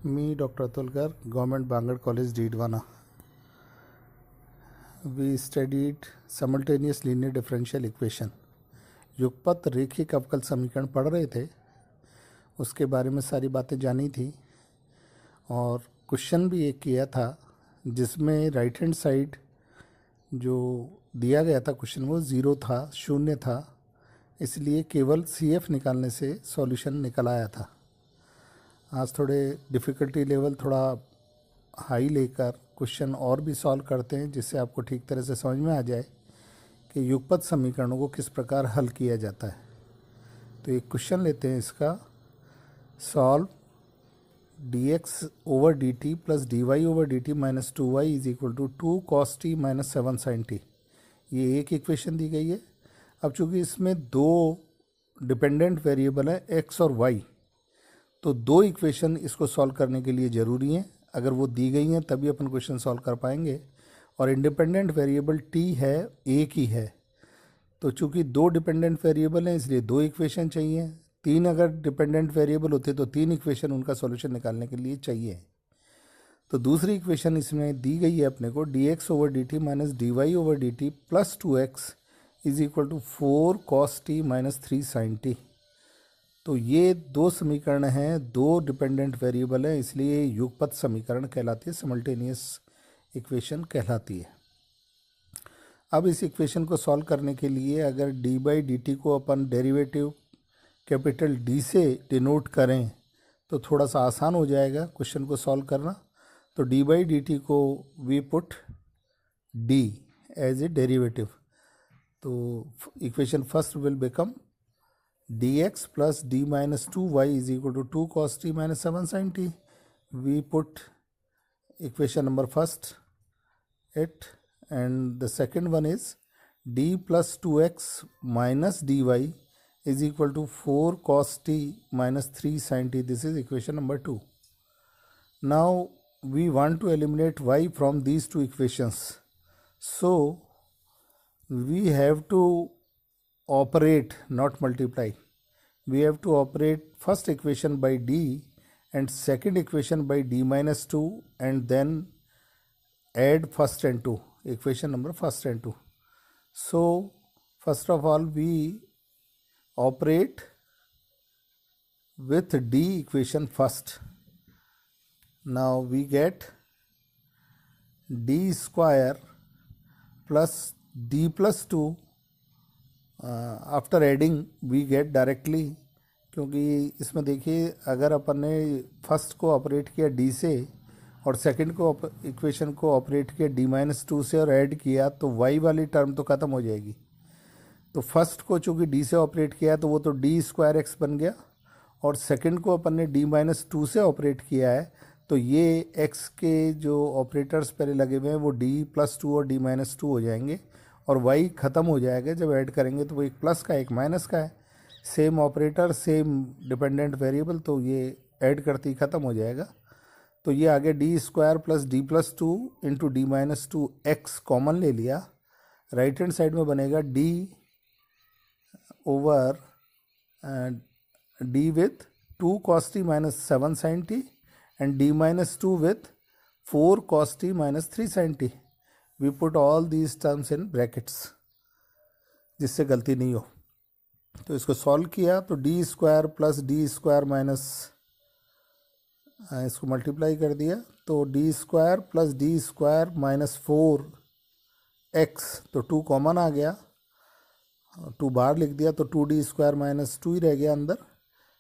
Me, Dr. Atulkar, Government Bangalore College, Deedwana. We studied simultaneous linear differential equation. युगपत रेखिक अवकल समीकरण पढ़ रहे थे, उसके बारे में सारी बातें जानी थी और क्वेश्चन भी एक किया था जिसमें राइट हैंड साइड जो दिया गया था क्वेश्चन वो ज़ीरो था, शून्य था, इसलिए केवल CF निकालने से सॉल्यूशन निकल आया था। आज थोड़े डिफ़िकल्टी लेवल थोड़ा हाई लेकर क्वेश्चन और भी सॉल्व करते हैं जिससे आपको ठीक तरह से समझ में आ जाए कि युगपत समीकरणों को किस प्रकार हल किया जाता है। तो एक क्वेश्चन लेते हैं इसका, solve dx over dt plus dy over dt minus 2y is equal to 2 cos t minus 7 sin t। ये एक इक्वेशन दी गई है। अब चूंकि इसमें दो डिपेंडेंट वेरिएबल है x और y, तो दो इक्वेशन इसको सॉल्व करने के लिए ज़रूरी हैं। अगर वो दी गई हैं तभी अपन क्वेश्चन सॉल्व कर पाएंगे। और इंडिपेंडेंट वेरिएबल t है, एक ही है, तो चूंकि दो डिपेंडेंट वेरिएबल हैं इसलिए दो इक्वेशन चाहिए। तीन अगर डिपेंडेंट वेरिएबल होते तो तीन इक्वेशन उनका सॉल्यूशन निकालने के लिए चाहिए। तो दूसरी इक्वेशन इसमें दी गई है अपने को, dx over dt minus dy over dt plus 2x is equal to 4 cos t minus 3 sin t। तो ये दो समीकरण हैं, दो डिपेंडेंट वेरिएबल हैं, इसलिए युगपत समीकरण कहलाती है, सिमल्टेनियस इक्वेशन कहलाती है। अब इस इक्वेशन को सॉल्व करने के लिए अगर डी बाई डी टी को अपन डेरिवेटिव कैपिटल D से डिनोट करें तो थोड़ा सा आसान हो जाएगा क्वेश्चन को सॉल्व करना। तो डी बाई डी टी को we put D as a derivative, तो equation first will become dx plus d minus 2y is equal to 2 cos t minus 7 sin t. We put equation number first it, and the second one is d plus 2x minus dy is equal to 4 cos t minus 3 sin t. This is equation number 2. Now we want to eliminate y from these two equations, so we have to operate, not multiply. We have to operate first equation by d and second equation by d minus 2 and then add first and 2, equation number first and 2. So first of all we operate with d equation first. Now we get d square plus d plus 2 after adding we get directly, क्योंकि इसमें देखिए अगर अपन ने first को operate किया d से और second को इक्वेशन को ऑपरेट किया d माइनस 2 से और ऐड किया तो y वाली टर्म तो ख़त्म हो जाएगी। तो फर्स्ट को चूँकि d से ऑपरेट किया तो वो तो d स्क्वायर x बन गया, और सेकंड को अपन ने d माइनस 2 से ऑपरेट किया है तो ये x के जो ऑपरेटर्स पहले लगे हुए हैं वो d प्लस 2 और d माइनस 2 हो जाएंगे और y ख़त्म हो जाएगा जब ऐड करेंगे, तो वो एक प्लस का एक माइनस का है, same operator same dependent variable, तो ये ऐड करते ही ख़त्म हो जाएगा। तो ये आगे D square plus D plus 2 into D minus 2 x common ले लिया, राइट हैंड साइड में बनेगा d over d with 2 cos t minus 7 sin t and d minus 2 with 4 cos t minus 3 sin t। We put all these terms in brackets जिससे गलती नहीं हो। तो इसको सॉल्व किया तो D square plus D square minus, इसको multiply कर दिया तो D square plus D square minus 4x, तो 2 कॉमन आ गया, 2 बाहर लिख दिया तो 2d स्क्वायर माइनस 2 ही रह गया अंदर,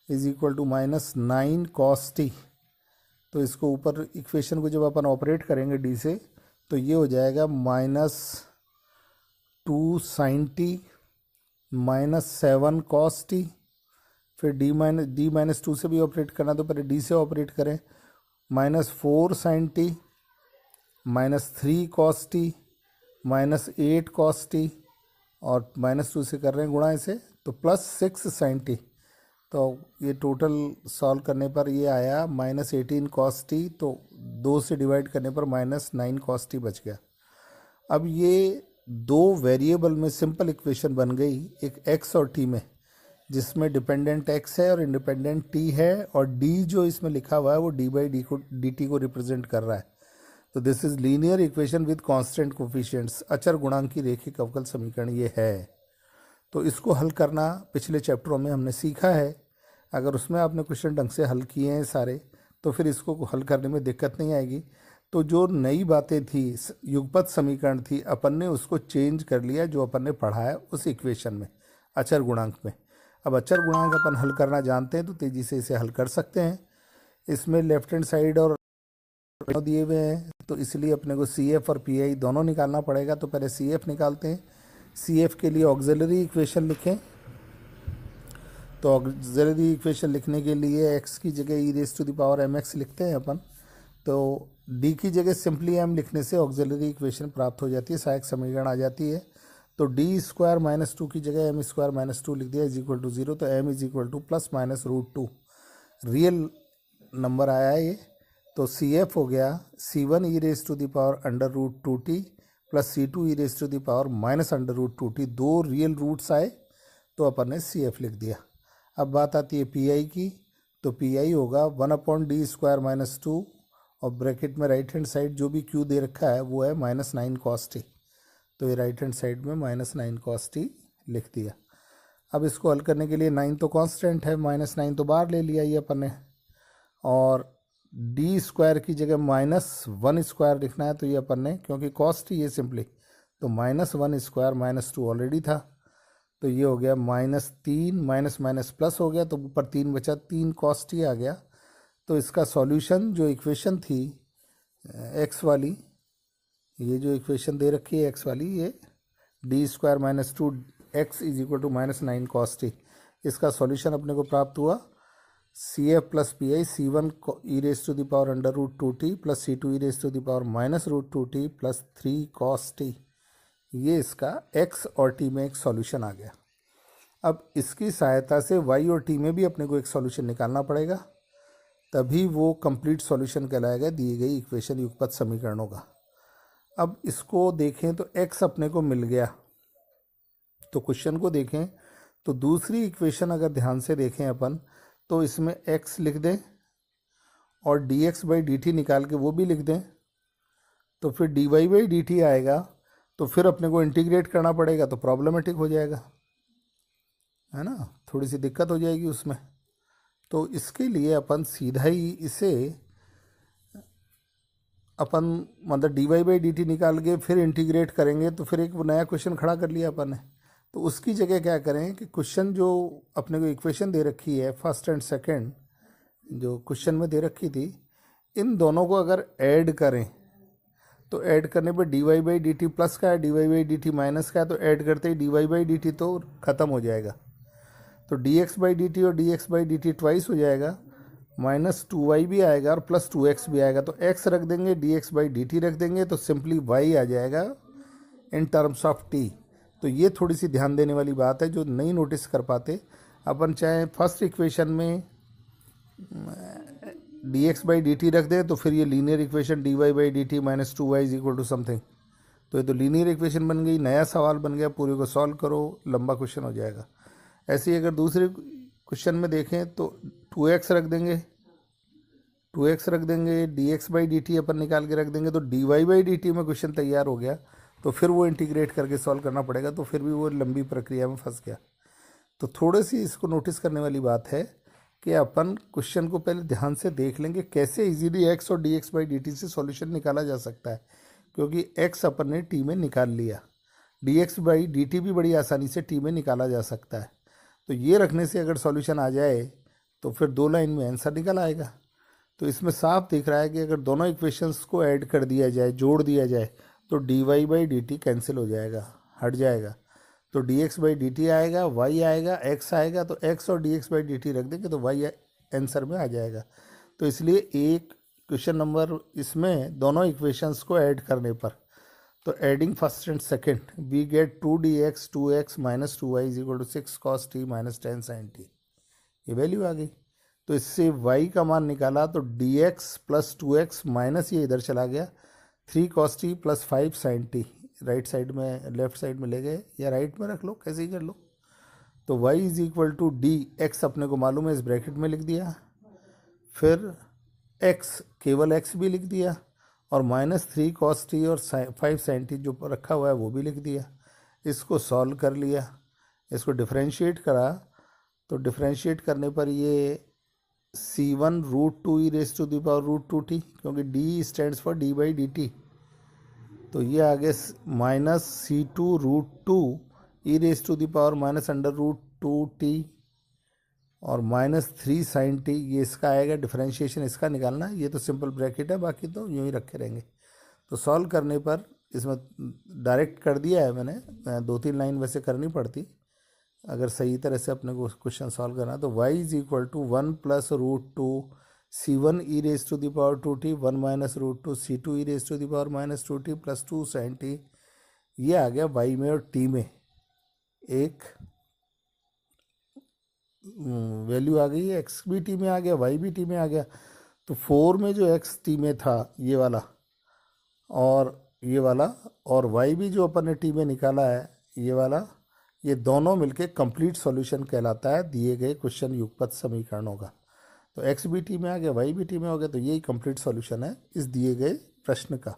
is equal to minus 9 cos t। तो इसको ऊपर इक्वेशन को जब अपन ऑपरेट करेंगे d से तो ये हो जाएगा minus 2 sin t minus 7 cos t। फिर d माइनस 2 से भी ऑपरेट करना तो पहले d से ऑपरेट करें, minus 4 sin t minus 3 cos t minus 8 cos t, और माइनस 2 से कर रहे हैं गुणा इसे तो प्लस 6 sin t। तो ये टोटल सॉल्व करने पर ये आया माइनस 18 cos t, तो 2 से डिवाइड करने पर माइनस 9 cos t बच गया। अब ये दो वेरिएबल में सिंपल इक्वेशन बन गई, एक x और t में, जिसमें डिपेंडेंट x है और इंडिपेंडेंट t है, और d जो इसमें लिखा हुआ है वो d/dt को रिप्रेजेंट कर रहा है। तो this is linear equation with constant coefficients, अचर गुणांक की रैखिक अवकल समीकरण ये है। तो इसको हल करना पिछले चैप्टरों में हमने सीखा है। अगर उसमें आपने क्वेश्चन ढंग से हल किए हैं सारे, तो फिर इसको हल करने में दिक्कत नहीं आएगी। तो जो नई बातें थी, युगपत समीकरण थी, अपन ने उसको चेंज कर लिया जो अपन ने पढ़ा है उस इक्वेशन में, अचर गुणांक में। अब अचर गुणांक अपन हल करना जानते हैं तो तेज़ी से इसे हल कर सकते हैं। इसमें लेफ्ट हैंड साइड और दिए हुए हैं, तो इसलिए अपने को CF और PI दोनों निकालना पड़ेगा। तो पहले CF निकालते हैं। CF के लिए ऑक्सिलरी इक्वेशन लिखें। तो ऑक्सिलरी इक्वेशन लिखने के लिए x की जगह e⁻mx लिखते हैं अपन। तो d की जगह सिंपली m लिखने से ऑक्सिलरी इक्वेशन प्राप्त हो जाती है, सहायक समीकरण आ जाती है। तो d² - 2 की जगह m² - 2 लिख दिया = 0। तो m = ±√2 रियल नंबर आया ये। तो CF हो गया C1 e⁻√2t plus C2 e⁻√2t, दो रियल रूट्स आए तो अपन ने CF लिख दिया। अब बात आती है PI की। तो PI होगा 1/d² - 2, और ब्रैकेट में राइट हैंड साइड जो भी Q दे रखा है वो है -9 cos t। तो ये राइट हैंड साइड में -9 cos t लिख दिया। अब इसको हल करने के लिए 9 तो कांस्टेंट है, -9 तो बाहर ले लिया ये अपन ने, और d² की जगह -1² लिखना है। तो ये अपन ने, क्योंकि cos t ये सिंपली, तो -1² - 2 ऑलरेडी था। तो ये हो गया -3, माइनस माइनस प्लस हो गया, तो ऊपर 3 बचा, 3 cos t आ गया। तो इसका सॉल्यूशन जो इक्वेशन थी x वाली, ये जो इक्वेशन दे रखी है x वाली, ये d² - 2 x = -9 cos t, इसका सॉल्यूशन अपने को प्राप्त हुआ CF plus PI C1 e⁻√2t plus C2 e⁻√2t plus 3 cos t। ये इसका x और t में एक सॉल्यूशन आ गया। अब इसकी सहायता से y और t में भी अपने को एक सॉल्यूशन निकालना पड़ेगा, तभी वो कंप्लीट सॉल्यूशन कहलाएगा दी गई इक्वेशन युगपत समीकरणों का। अब इसको देखें तो x अपने को मिल गया। तो क्वेश्चन को देखें तो दूसरी इक्वेशन अगर ध्यान से देखें अपन, तो इसमें x लिख दें और dx/dt निकाल के वो भी लिख दें। तो फिर dy/dt आएगा, तो फिर अपने को इंटीग्रेट करना पड़ेगा, तो प्रॉब्लमेटिक हो जाएगा, है ना, थोड़ी सी दिक्कत हो जाएगी उसमें। तो इसके लिए अपन सीधा ही इसे अपन मतलब dy/dt निकाल के फिर इंटीग्रेट करेंगे, तो फिर एक नया क्वेश्चन खड़ा कर लिया अपन ने। तो उसकी जगह क्या करें कि क्वेश्चन जो अपने को इक्वेशन दे रखी है फर्स्ट एंड सेकंड, जो क्वेश्चन में दे रखी थी, इन दोनों को अगर ऐड करें, तो ऐड करने पर dy/dt प्लस का है, dy/dt माइनस का है, तो ऐड करते ही dy/dt तो ख़त्म हो जाएगा। तो dx/dt और dx/dt ट्वाइस हो जाएगा, -2y भी आएगा और प्लस 2x भी आएगा। तो x रख देंगे, dx/dt रख देंगे, तो सिंपली y आ जाएगा इन टर्म्स ऑफ t। तो ये थोड़ी सी ध्यान देने वाली बात है जो नहीं नोटिस कर पाते अपन। चाहे फर्स्ट इक्वेशन में dx/dt रख दें, तो फिर ये linear equation dy/dt - 2y = something, तो ये तो लीनियर इक्वेशन बन गई, नया सवाल बन गया, पूरे को सॉल्व करो, लंबा क्वेश्चन हो जाएगा। ऐसे ही अगर दूसरे क्वेश्चन में देखें तो 2x रख देंगे, 2x रख देंगे, dx/dt अपन निकाल के रख देंगे, तो dy/dt में क्वेश्चन तैयार हो गया। तो फिर वो इंटीग्रेट करके सॉल्व करना पड़ेगा, तो फिर भी वो लंबी प्रक्रिया में फंस गया। तो थोड़ी सी इसको नोटिस करने वाली बात है कि अपन क्वेश्चन को पहले ध्यान से देख लेंगे कैसे इजीली x और dx/dt से सॉल्यूशन निकाला जा सकता है, क्योंकि x अपन ने t में निकाल लिया, dx/dt भी बड़ी आसानी से t में निकाला जा सकता है। तो ये रखने से अगर सॉल्यूशन आ जाए तो फिर 2 लाइन में आंसर निकल आएगा। तो इसमें साफ दिख रहा है कि अगर दोनों इक्वेशंस को ऐड कर दिया जाए, जोड़ दिया जाए, तो dy/dt कैंसिल हो जाएगा, हट जाएगा। तो dx/dt आएगा, y आएगा, x आएगा, तो x और dx/dt रख देंगे तो y आंसर में आ जाएगा। तो इसलिए एक क्वेश्चन नंबर इसमें दोनों इक्वेशंस को ऐड करने पर, तो adding first and second, we get 2dx 2x - 2y = 6 cos t - 10 sin t, ये वैल्यू आ गई। तो इससे y का मान निकाला, तो dx + 2x माइनस ये इधर चला गया, 3 cos t + 5 sin t, right side में लेफ्ट साइड में ले गए, या राइट में रख लो, कैसे ही कर लो। तो y is equal to D X अपने को मालूम है, इस ब्रैकेट में लिख दिया, फिर x केवल x भी लिख दिया, और -3 cos t और 5 sin t जो रखा हुआ है वो भी लिख दिया। इसको सॉल्व कर लिया, इसको डिफ्रेंशिएट करा, तो डिफ्रेंशिएट करने पर ये c1 √2 e raise to the power √2t, क्योंकि d stands for d by D T, तो ये आगे -c2 √2 e raise to the power -√2t और -3 sin t, ये इसका आएगा, डिफरेंशिएशन इसका निकालना। ये तो सिंपल ब्रैकेट है, बाकी तो यूँ ही रखे रहेंगे। तो सॉल्व करने पर इसमें डायरेक्ट कर दिया है मैंने, 2-3 लाइन वैसे करनी पड़ती अगर सही तरह से अपने को क्वेश्चन सॉल्व करना। तो y is equal to 1 + √2 c1 e raise to the power 2t 1 - √2 c2 e raise to the power -2t + 2 sin t। ये आ गया y में और t में एक वैल्यू आ गई है, x भी t में आ गया, y भी t में आ गया। तो 4 में जो x t में था ये वाला और ये वाला, और y भी जो अपन ने t में निकाला है ये वाला, ये दोनों मिलके कंप्लीट सॉल्यूशन कहलाता है दिए गए क्वेश्चन युगपत समीकरणों का। तो x भी t में आ गया, y भी t में हो गया, तो यही कंप्लीट सॉल्यूशन है इस दिए गए प्रश्न का।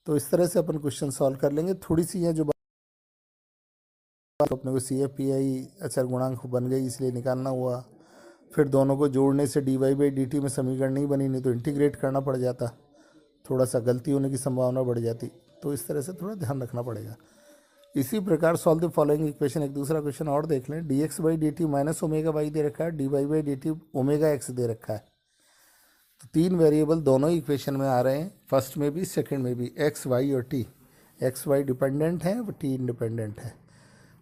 तो इस तरह से अपन क्वेश्चन सॉल्व कर लेंगे। थोड़ी सी है जो अपने को CFPI अचर गुणांक बन गई इसलिए निकालना हुआ, फिर दोनों को जोड़ने से dy/dt में समीकरण नहीं बनी, नहीं तो इंटीग्रेट करना पड़ जाता, थोड़ा सा गलती होने की संभावना बढ़ जाती। तो इस तरह से थोड़ा ध्यान रखना पड़ेगा। इसी प्रकार सॉल्व द फॉलोइंग इक्वेशन, एक दूसरा क्वेश्चन और देख लें। dx/dt -ω/y दे रखा है, dy/dt ω/x दे रखा है। तो 3 वेरिएबल दोनों ही इक्वेशन में आ रहे हैं, फर्स्ट में भी सेकंड में भी, x, y और t। x, y डिपेंडेंट है, t इंडिपेंडेंट है।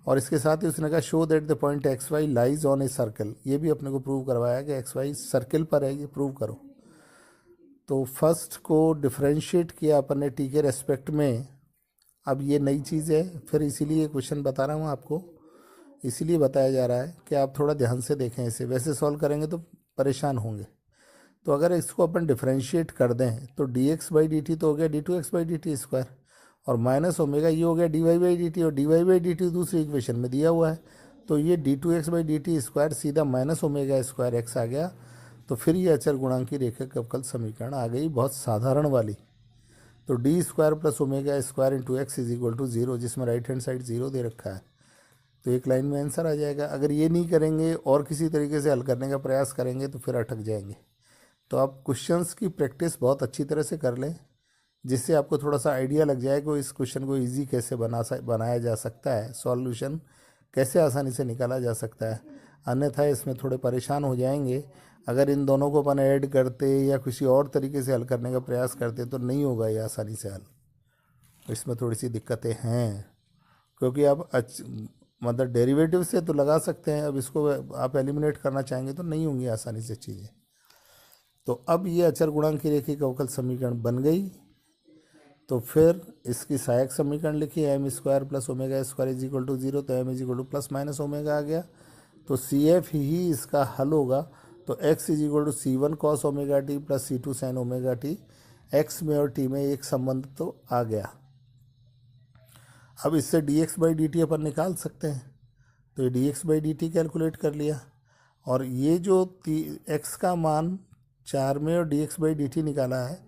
और इसके साथ ही उसने कहा show that the point X Y lies on a circle, ये भी अपने को प्रूव करवाया कि एक्स वाई सर्कल पर है, ये प्रूव करो। तो फर्स्ट को डिफरेंशिएट किया अपन ने टी के रेस्पेक्ट में। अब ये नई चीज़ है, फिर इसीलिए क्वेश्चन बता रहा हूँ आपको, इसीलिए बताया जा रहा है कि आप थोड़ा ध्यान से देखें इसे, वैसे सॉल्व करेंगे तो परेशान होंगे। तो अगर इसको अपन डिफरेंशिएट कर दें तो dx/dt तो हो गया d2x/dt², और -ω ये हो गया dy/dt, और dy/dt दूसरी इक्वेशन में दिया हुआ है, तो ये d2x/dt² सीधा -ω²x आ गया। तो फिर ये अचर गुणांक की रेखिक अवकल समीकरण आ गई, बहुत साधारण वाली। तो d² + ω² × x = 0, जिसमें राइट हैंड साइड 0 दे रखा है। तो एक लाइन में आंसर आ जाएगा। अगर ये नहीं करेंगे और किसी तरीके से हल करने का प्रयास करेंगे तो फिर अटक जाएंगे। तो आप क्वेश्चंस की प्रैक्टिस बहुत अच्छी तरह से कर लें, जिससे आपको थोड़ा सा आइडिया लग जाए कि इस क्वेश्चन को इजी कैसे बनाया जा सकता है, सॉल्यूशन कैसे आसानी से निकाला जा सकता है। अन्यथा इसमें थोड़े परेशान हो जाएंगे। अगर इन दोनों को अपन ऐड करते या किसी और तरीके से हल करने का प्रयास करते तो नहीं होगा ये आसानी से हल। इसमें थोड़ी सी दिक्कतें हैं, क्योंकि आप मतलब डेरिवेटिव से तो लगा सकते हैं, अब इसको आप एलिमिनेट करना चाहेंगे तो नहीं होंगी आसानी से चीज़ें। तो अब ये अचर गुणांक की रेखिक अवकल समीकरण बन गई। तो फिर इसकी सहायक समीकरण लिखिए, m² + ω² = 0, तो m = ± आ गया। तो CF ही इसका हल होगा। तो x = c1 cos ωt + c2 sin ωt, x में और t में एक संबंध तो आ गया। अब इससे dx/dt अपन निकाल सकते हैं, तो ये dx/dt कैलकुलेट कर लिया, और ये जो x का मान 4 में और dx/dt निकाला है,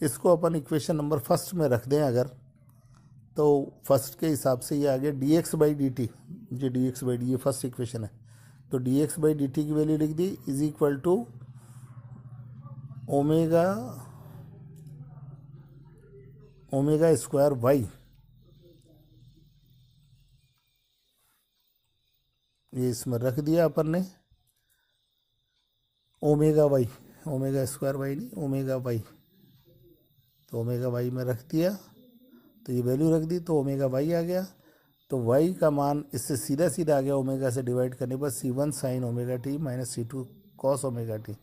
इसको अपन इक्वेशन नंबर फर्स्ट में रख दें अगर, तो फर्स्ट के हिसाब से ये आ गया dx/dt, जो dx/dt ये फर्स्ट इक्वेशन है। तो dx/dt की वैल्यू लिख दी = ω² ये इसमें रख दिया अपन ने, ω² नहीं, ω/, तो ω/y में रख दिया, तो ये वैल्यू रख दी, तो ω/y आ गया। तो y का मान इससे सीधा सीधा आ गया, ओमेगा से डिवाइड करने पर c1 sin ωt - c2 cos ωt।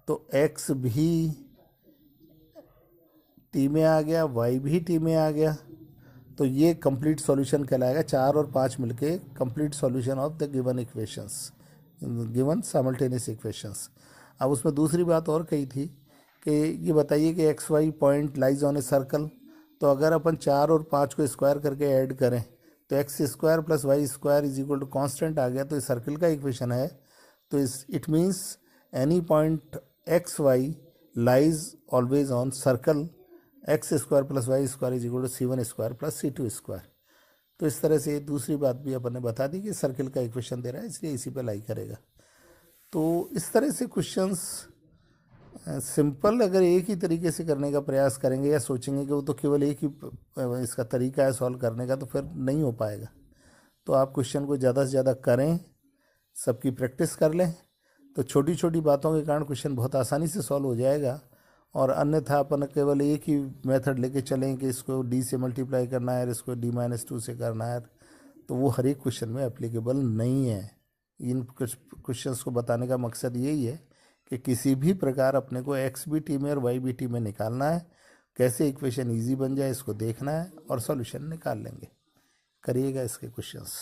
तो x भी t में आ गया, y भी t में आ गया। तो ये कंप्लीट सॉल्यूशन कहलाएगा। 4 और 5 मिलके complete solution of the given equations, given simultaneous equations. अब उसमें दूसरी बात और कही थी कि ये बताइए कि XY point lies on a circle. तो अगर अपन 4 और 5 को स्क्वायर करके ऐड करें तो X square plus Y square is equal to constant आ गया, तो इस सर्किल का इक्वेशन है। तो it means any point X Y lies always on circle X square plus Y square is equal to C1 square plus C2 square. तो इस तरह से दूसरी बात भी अपन ने बता दी कि सर्किल का इक्वेशन दे रहा है, इसलिए इसी पे लाई करेगा। तो इस तरह से क्वेश्चंस सिंपल अगर एक ही तरीके से करने का प्रयास करेंगे या सोचेंगे कि वो तो केवल एक ही इसका तरीका है सॉल्व करने का, तो फिर नहीं हो पाएगा। तो आप क्वेश्चन को ज़्यादा से ज़्यादा करें, सबकी प्रैक्टिस कर लें, तो छोटी छोटी बातों के कारण क्वेश्चन बहुत आसानी से सॉल्व हो जाएगा। और अन्यथा अपन केवल एक ही मेथड लेके चलें कि इसको d से मल्टीप्लाई करना है, इसको d-2 से करना है, तो वो हर एक क्वेश्चन में एप्लीकेबल नहीं है। इन क्वेश्चंस को बताने का मकसद यही है कि किसी भी प्रकार अपने को एक्स बी टी में और वाई बी टी में निकालना है, कैसे इक्वेशन ईजी बन जाए इसको देखना है और सॉल्यूशन निकाल लेंगे। करिएगा इसके क्वेश्चंस।